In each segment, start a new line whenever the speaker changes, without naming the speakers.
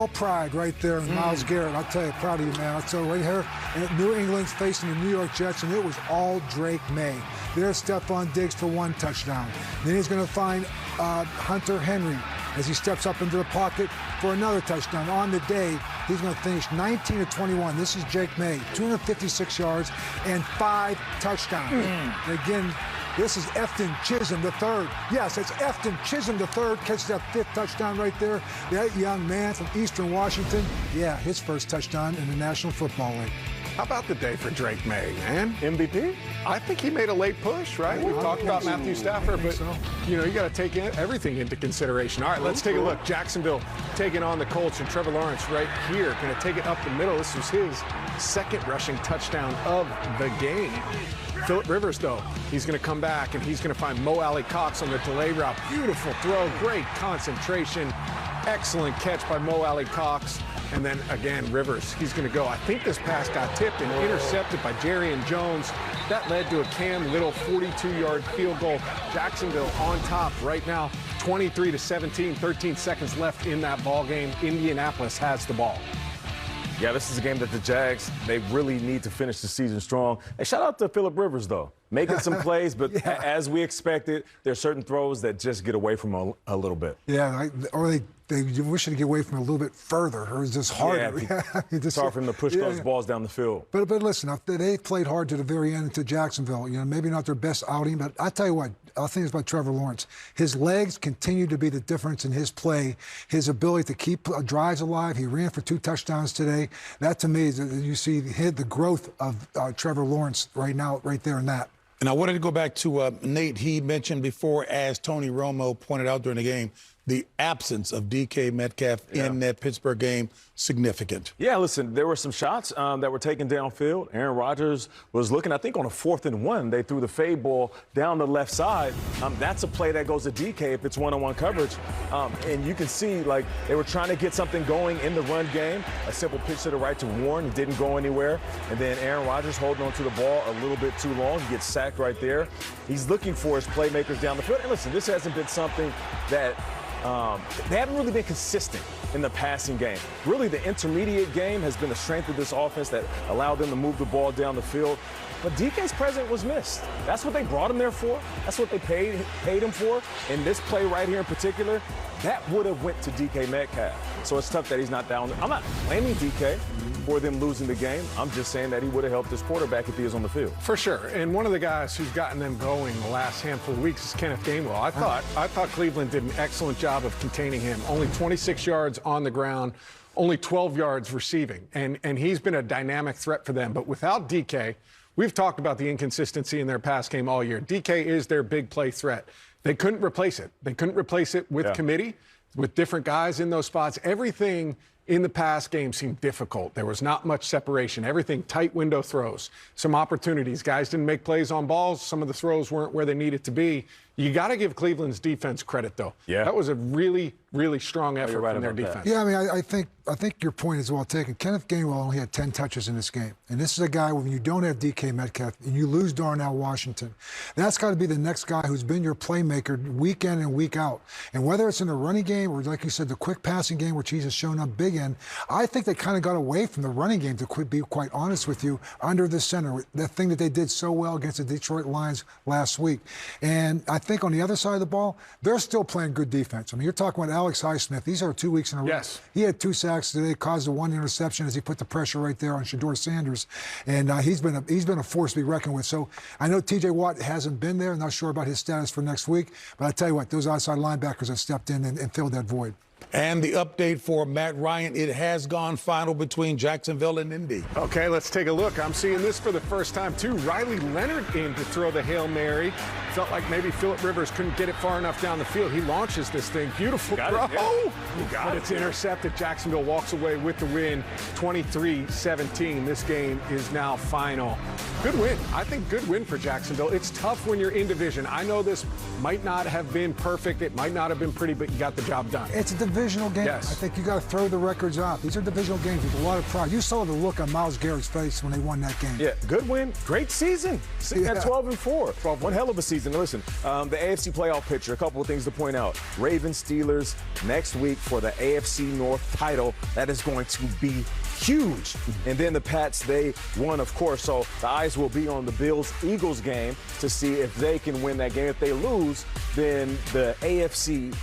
All pride right there in Myles Garrett. I'll tell you, proud of you, man. I'll tell you right here, and New England's facing the New York Jets, and it was all Drake May. There's Stephon Diggs for 1 touchdown. Then he's going to find Hunter Henry as he steps up into the pocket for another touchdown. On the day, he's going to finish 19 of 21. This is Drake May, 256 yards and 5 touchdowns. And again, this is Efton Chisholm III. Yes, it's Efton Chisholm III. Catches that 5th touchdown right there. That young man from Eastern Washington, yeah, his first touchdown in the National Football League.
How about the day for Drake May, man?
MVP?
I think he made a late push, right? We've talked about Matthew Stafford, but, you know, you got to take everything into consideration. All right, let's take a look. Jacksonville taking on the Colts, and Trevor Lawrence right here going to take it up the middle. This was his 2nd rushing touchdown of the game. Phillip Rivers, though, he's going to come back, and he's going to find Mo Alley Cox on the delay route. Beautiful throw, great concentration, excellent catch by Mo Alley Cox. And then, again, Rivers, he's going to go. I think this pass got tipped and intercepted by Jarrian Jones. That led to a Cam Little 42-yard field goal. Jacksonville on top right now, 23-17, 13 seconds left in that ball game. Indianapolis has the ball.
Yeah, this is a game that the Jags, they really need to finish the season strong. And shout out to Phillip Rivers, though. Making some plays, but as we expected, there are certain throws that just get away from a little bit.
Yeah, or they wish to get away from it a little bit further, or it's just harder.
Yeah, it's hard for them to push those balls down the field.
But listen, they played hard to the very end to Jacksonville. You know, maybe not their best outing, but I tell you what, I'll think it's about Trevor Lawrence. His legs continue to be the difference in his play. His ability to keep drives alive. He ran for 2 touchdowns today. That to me is you see the growth of Trevor Lawrence right now, right there in that.
And I wanted to go back to Nate. He mentioned before, as Tony Romo pointed out during the game, the absence of DK Metcalf in that Pittsburgh game, significant.
Yeah, listen, there were some shots that were taken downfield. Aaron Rodgers was looking, I think, on a 4th and 1. They threw the fade ball down the left side. That's a play that goes to DK if it's one-on-one coverage. And you can see, like, they were trying to get something going in the run game. A simple pitch to the right to Warren. It didn't go anywhere. And then Aaron Rodgers holding on to the ball a little bit too long. He gets sacked right there. He's looking for his playmakers down the field. And listen, this hasn't been something that they haven't really been consistent in the passing game. Really, the intermediate game has been the strength of this offense that allowed them to move the ball down the field. But DK's presence was missed. That's what they brought him there for. That's what they paid him for. And this play right here in particular, that would have went to DK Metcalf. So it's tough that he's not down. I'm not blaming DK for them losing the game. I'm just saying that he would have helped his quarterback if he was on the field.
For sure. And one of the guys who's gotten them going the last handful of weeks is Kenneth Gainwell. I thought Cleveland did an excellent job of containing him. Only 26 yards on the ground, only 12 yards receiving. And he's been a dynamic threat for them. But without DK, we've talked about the inconsistency in their pass game all year. DK is their big play threat. They couldn't replace it. They couldn't replace it with committee, with different guys in those spots. Everything in the pass game seemed difficult. There was not much separation. Everything tight window throws, some opportunities. Guys didn't make plays on balls. Some of the throws weren't where they needed to be. You got to give Cleveland's defense credit, though. Yeah. That was a really, really strong effort from their defense.
Yeah, I mean, I think your point is well taken. Kenneth Gainwell only had 10 touches in this game. And this is a guy, when you don't have DK Metcalf and you lose Darnell Washington, that's got to be the next guy who's been your playmaker week in and week out. And whether it's in the running game or, like you said, the quick passing game, which he's shown up big in, I think they kind of got away from the running game, to be quite honest with you, under the center. That thing that they did so well against the Detroit Lions last week. And I think on the other side of the ball, they're still playing good defense. I mean, you're talking about Alex Highsmith. These are 2 weeks in a row.
Yes.
He had 2 sacks today, caused the 1 interception as he put the pressure right there on Shedeur Sanders. And he's been a force to be reckoned with. So I know T.J. Watt hasn't been there. I'm not sure about his status for next week. But I tell you what, those outside linebackers have stepped in and filled that void.
And the update for Matt Ryan, it has gone final between Jacksonville and Indy.
Okay, let's take a look. I'm seeing this for the first time, too. Riley Leonard in to throw the Hail Mary. Felt like maybe Phillip Rivers couldn't get it far enough down the field. He launches this thing. Beautiful throw. But it's intercepted. Jacksonville walks away with the win, 23-17. This game is now final. Good win. I think good win for Jacksonville. It's tough when you're in division. I know this might not have been perfect. It might not have been pretty, but you got the job done.
It's a divisional game.
Yes.
I think you got to throw the records out. These are divisional games with a lot of pride. You saw the look on Myles Garrett's face when they won that game.
Yeah, good win. Great season. Sitting at 12-4. One hell of a season. season. Listen, the AFC playoff picture, a couple of things to point out. Ravens, Steelers next week for the AFC North title. That is going to be huge. And then the Pats, they won, of course. So the eyes will be on the Bills-Eagles game to see if they can win that game. If they lose, then the AFC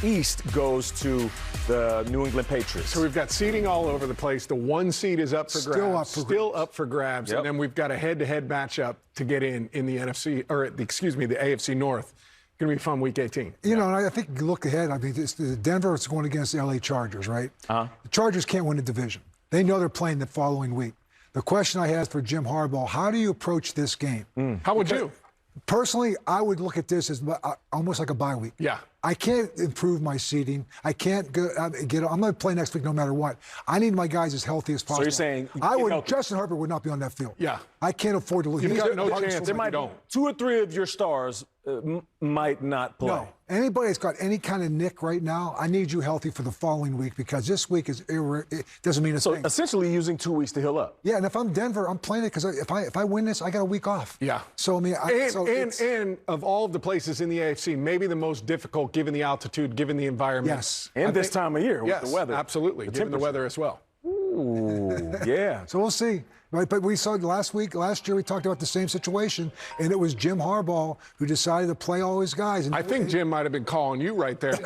East goes to the New England Patriots.
So we've got seeding all over the place. The 1 seed is up for grabs. Still up for grabs.
Yep.
And then we've got a head-to-head matchup to get in the NFC, or the AFC North. Going to be a fun Week 18.
You know, and I think you look ahead. I mean, Denver is going against the LA Chargers, right? The Chargers can't win the division. They know they're playing the following week. The question I have for Jim Harbaugh, how do you approach this game?
How would you?
Personally, I would look at this as almost like a bye week.
Yeah.
I can't improve my seeding. I can't I'm going to play next week no matter what. I need my guys as healthy as possible.
So you're saying
Justin Herbert would not be on that field.
Yeah.
I can't afford to lose.
You've got no chance.
There might be 2 or 3 of your stars might not play.
No. Anybody that's got any kind of nick right now, I need you healthy for the following week because this week it doesn't mean a thing.
So essentially using 2 weeks to heal up.
Yeah, and if I'm Denver, I'm playing it because if I win this, I got a week off.
Yeah.
So I mean,
and of all of the places in the AFC, maybe the most difficult given the altitude, given the environment.
Yes.
And this time of year with the weather.
Absolutely. Given the weather as well.
Ooh, yeah.
So we'll see. Right, but we saw last year, we talked about the same situation, and it was Jim Harbaugh who decided to play all his guys. And
I think Jim might have been calling you right there. He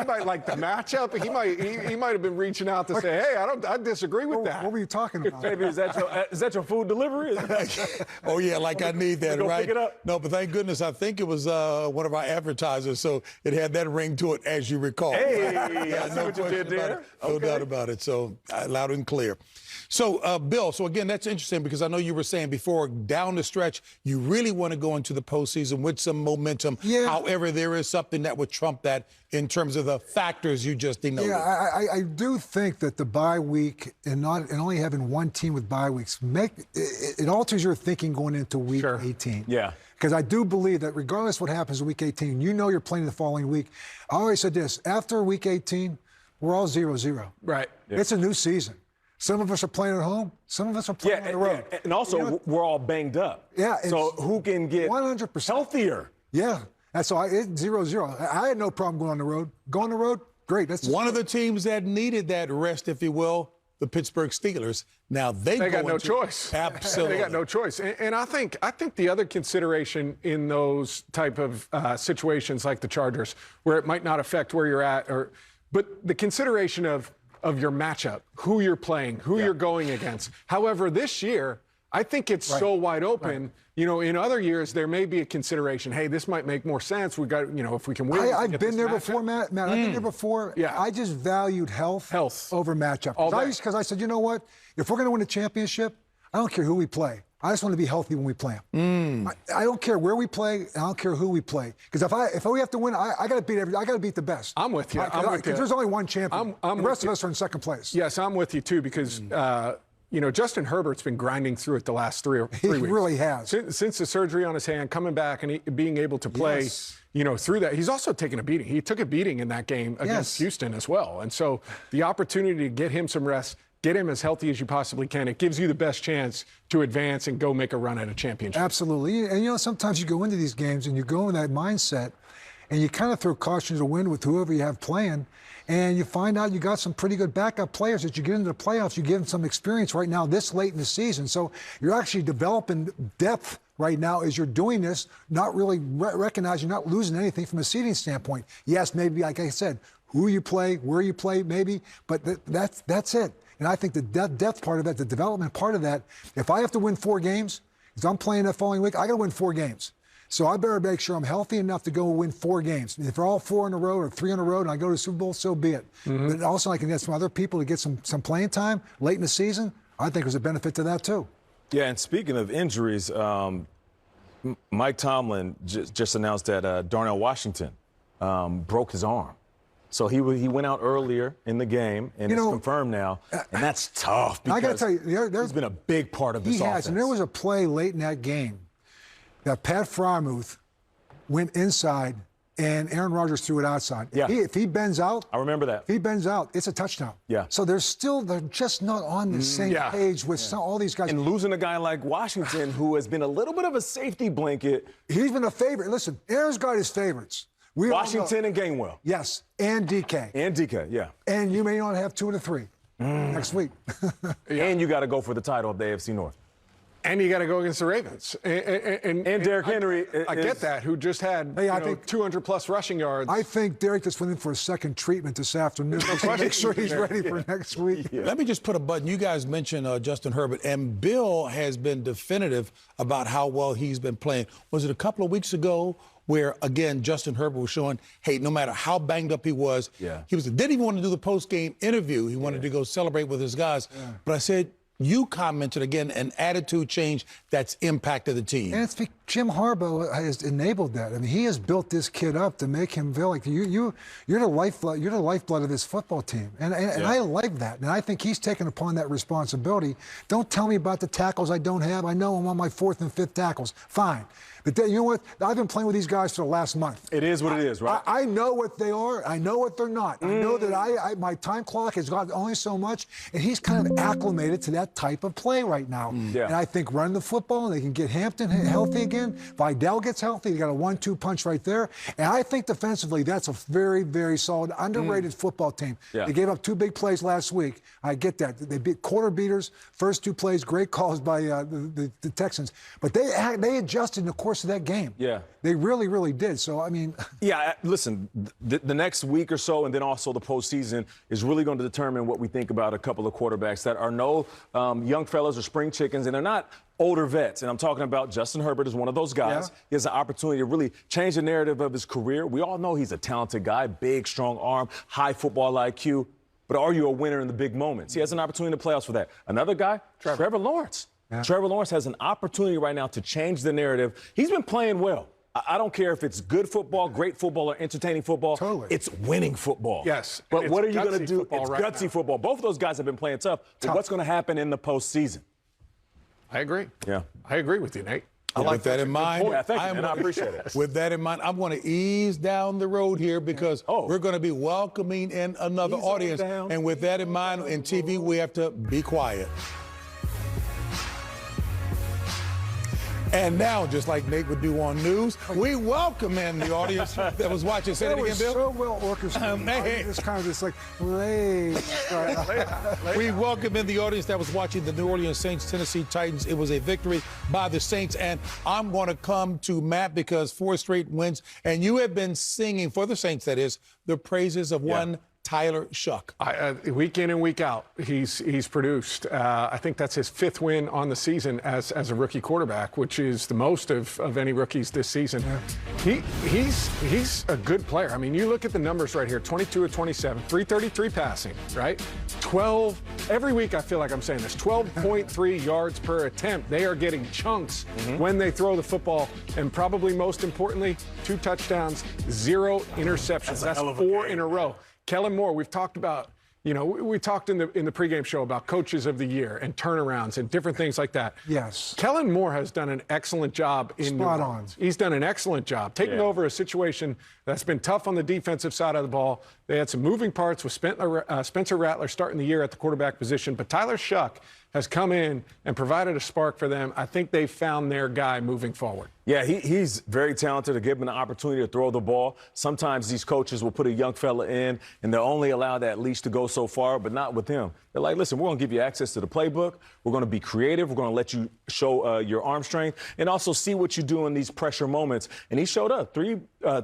might like the matchup. He might have been reaching out to say, "Hey, I disagree with that."
What were you talking about?
Maybe is that your food delivery?
Oh yeah, like I need that, right?
Pick it up?
No, but thank goodness, I think it was one of our advertisers, so it had that ring to it, as you recall.
Hey,
yeah,
I see what you did there.
No doubt about it. So loud and clear. So, Bill, so again, that's interesting because I know you were saying before, down the stretch, you really want to go into the postseason with some momentum.
Yeah.
However, there is something that would trump that in terms of the factors you just denoted.
Yeah, I do think that the bye week and only having one team with bye weeks it alters your thinking going into Week 18.
Yeah.
Because I do believe that regardless what happens in Week 18, you know you're playing the following week. I always said this, after Week 18, we're all 0-0.
Right.
Yeah. It's a new season. Some of us are playing at home. Some of us are playing on the road.
And also, we're all banged up.
Yeah.
So who can get
100%
healthier?
Yeah. That's so it's 0-0. I had no problem going on the road. Go on the road, great. That's
one of the teams that needed that rest, if you will, the Pittsburgh Steelers. Now they
got no choice.
Absolutely.
They got no choice. And I think the other consideration in those type of situations like the Chargers, where it might not affect where you're at, but the consideration of your matchup, who you're playing, who you're going against. However, this year, I think it's so wide open. Right. You know, in other years, there may be a consideration. Hey, this might make more sense. We got, if we can win.
I've been there before, Matt. I've been there before.
Yeah.
I just valued health over matchup. Because I said, you know what? If we're going to win a championship, I don't care who we play. I just want to be healthy when we play them. I don't care where we play, and I don't care who we play. Because if we have to win, I got to beat I got to beat the best.
I'm with you.
Because there's only one champion. The rest of us are in second place.
Yes, I'm with you too. Because Justin Herbert's been grinding through it the last 3 weeks. He
really has.
Since the surgery on his hand, coming back and being able to play, through that. He's also taken a beating. He took a beating in that game against Houston as well. And so the opportunity to get him some rest, get him as healthy as you possibly can. It gives you the best chance to advance and go make a run at a championship.
Absolutely. And, sometimes you go into these games and you go in that mindset and you kind of throw caution to the wind with whoever you have playing. And you find out you got some pretty good backup players that you get into the playoffs. You give them some experience right now this late in the season. So you're actually developing depth right now as you're doing this, not really recognizing you're not losing anything from a seeding standpoint. Yes, maybe, like I said, who you play, where you play, maybe, but that's it. And I think the depth part of that, the development part of that, if I have to win 4 games, because I'm playing that following week, I got to win 4 games. So I better make sure I'm healthy enough to go win 4 games. If they're all 4 in a row or 3 in a row and I go to the Super Bowl, so be it. But also I can get some other people to get some playing time late in the season. I think there's a benefit to that too.
Yeah, and speaking of injuries, Mike Tomlin just announced that Darnell Washington broke his arm. So he went out earlier in the game, and it's confirmed now. And that's tough because
I got to tell you,
he's been a big part of this offense.
He has, and there was a play late in that game that Pat Freiermuth went inside and Aaron Rodgers threw it outside.
Yeah.
If he bends out,
I remember that.
If he bends out, it's a touchdown.
Yeah.
So they're just not on the same page with all these guys.
And losing a guy like Washington, who has been a little bit of a safety blanket.
He's been a favorite. Listen, Aaron's got his favorites.
Washington and Gainwell.
Yes, and DK.
And DK, yeah.
And you may not have 2 of the 3 next week.
And you got to go for the title of the AFC North.
And you got to go against the Ravens. And
Derrick Henry.
I get that, who just had
I think
200-plus rushing yards.
I think Derrick just went in for a second treatment this afternoon to make sure he's ready for next week.
Yeah. Let me just put a button. You guys mentioned Justin Herbert, and Bill has been definitive about how well he's been playing. Was it a couple of weeks ago where, again, Justin Herbert was showing, hey, no matter how banged up he was, he didn't even want to do the post-game interview. He wanted to go celebrate with his guys. Yeah. But I said, you commented, again, an attitude change that's impacted the team.
And it's Jim Harbaugh has enabled that. I mean, he has built this kid up to make him feel like you're the lifeblood. You're the lifeblood of this football team, and I like that. And I think he's taken upon that responsibility. Don't tell me about the tackles I don't have. I know I'm on my 4th and 5th tackles. Fine. But you know what? I've been playing with these guys for the last month.
It is what it is, right?
I know what they are. I know what they're not. I know that my time clock has got only so much, and he's kind of acclimated to that type of play right now.
Yeah.
And I think running the football, and they can get Hampton healthy again. Vidal gets healthy. You got a 1-2 punch right there. And I think defensively, that's a very, very solid, underrated football team.
Yeah.
They gave up 2 big plays last week. I get that. They beat quarter beaters. First 2 plays, great calls by the Texans. But they adjusted in the course of that game.
Yeah.
They really, really did. So, I mean.
Yeah, listen, the next week or so, and then also the postseason, is really going to determine what we think about a couple of quarterbacks that are no young fellas or spring chickens, and they're not older vets. And I'm talking about Justin Herbert is one of those guys. Yeah. He has an opportunity to really change the narrative of his career. We all know he's a talented guy, big, strong arm, high football IQ. But are you a winner in the big moments? He has an opportunity to playoffs for that. Another guy, Trevor Lawrence. Yeah. Trevor Lawrence has an opportunity right now to change the narrative. He's been playing well. I don't care if it's good football, great football, or entertaining football.
Totally.
It's winning football.
Yes.
But what are you going to do? It's
right
gutsy
now.
football. Both of those guys have been playing tough. But what's going to happen in the postseason?
I agree.
Yeah.
I agree with you, Nate.
With that in mind,
yeah, thank you, and I appreciate it.
With that in mind, I'm going to ease down the road here because we're going to be welcoming in another audience. And with that in mind, in TV, we have to be quiet. And now, just like Nate would do on news, we welcome in the audience that was watching. Say that again, Bill.
So well orchestrated. It's kind of just like,
we welcome in the audience that was watching the New Orleans Saints, Tennessee Titans. It was a victory by the Saints. And I'm going to come to Matt because 4 straight wins. And you have been singing, for the Saints, that is, the praises of one Tyler Shuck.
Week in and week out, he's produced. I think that's his 5th win on the season as a rookie quarterback, which is the most of any rookies this season. Yeah. He's a good player. I mean, you look at the numbers right here: 22 of 27, 333 passing, right? 12 every week. I feel like I'm saying this: 12.3 yards per attempt. They are getting chunks when they throw the football, and probably most importantly, 2 touchdowns, 0 interceptions. That's 4 in a row. Kellen Moore, we've talked about, we talked in the pregame show about coaches of the year and turnarounds and different things like that.
Yes.
Kellen Moore has done an excellent job in New Orleans. He's done an excellent job taking over a situation that's been tough on the defensive side of the ball. They had some moving parts with Spencer Rattler starting the year at the quarterback position, but Tyler Shuck has come in and provided a spark for them. I think they've found their guy moving forward.
Yeah, he's very talented to give him the opportunity to throw the ball. Sometimes these coaches will put a young fella in, and they'll only allow that leash to go so far, but not with him. They're like, listen, we're going to give you access to the playbook. We're going to be creative. We're going to let you show your arm strength and also see what you do in these pressure moments. And he showed up. 3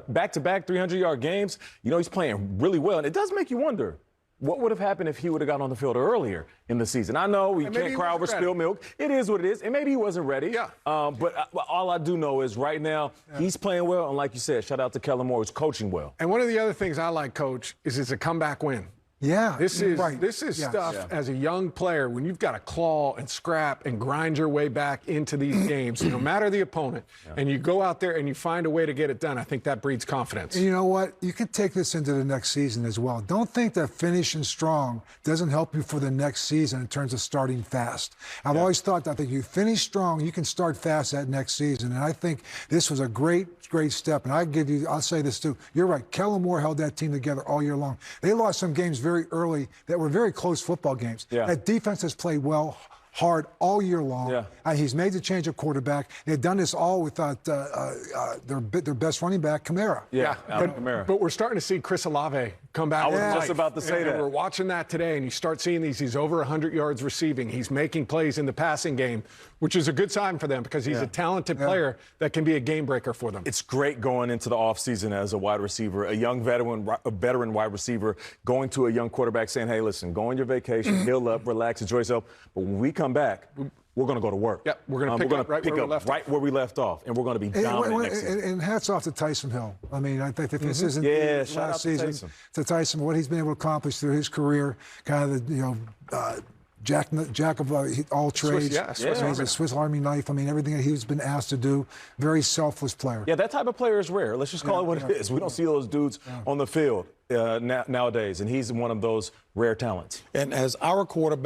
back-to-back 300-yard games. He's playing really well. And it does make you wonder, what would have happened if he would have got on the field earlier in the season? I know we can't cry over spilled milk. It is what it is. And maybe he wasn't ready.
Yeah.
But all I do know is right now he's playing well. And like you said, shout out to Kellen Moore, who's coaching well.
And one of the other things I like, Coach, is it's a comeback win.
Yeah.
This is
right.
this is
Yes.
stuff as a young player when you've got to claw and scrap and grind your way back into these games, no matter the opponent, and you go out there and you find a way to get it done. I think that breeds confidence.
And you know what? You can take this into the next season as well. Don't think that finishing strong doesn't help you for the next season in terms of starting fast. I've always thought that you finish strong, you can start fast that next season. And I think this was a great step. And I'll say this too. You're right. Kellen Moore held that team together all year long. They lost some games very early that were very close football games.
Yeah.
That defense has played well, hard all year long.
Yeah.
He's made the change of quarterback. They've done this all without their best running back, Kamara.
But we're starting to see Chris Olave come back.
I was
to
just
life.
about to say
And
that.
we're watching that today, and you start seeing he's over 100 yards receiving. He's making plays in the passing game, which is a good sign for them because he's a talented player that can be a game breaker for them.
It's great going into the offseason as a wide receiver, a young veteran wide receiver, going to a young quarterback saying, hey, listen, go on your vacation, heal up, relax, enjoy yourself. But when we come back, we're going to go to work.
Yep, we're going to pick up
right where we left off, and we're going to be dominant next season.
And hats off to Tyson Hill. I mean, I think that this isn't
shout out
last season
to
Tyson, what he's been able to accomplish through his career, kind of the, jack of all trades. He's a Swiss Army knife. I mean, everything that he's been asked to do. Very selfless player.
Yeah, that type of player is rare. Let's just call it what it is. We don't see those dudes on the field nowadays, and he's one of those rare talents.
And as our quarterback,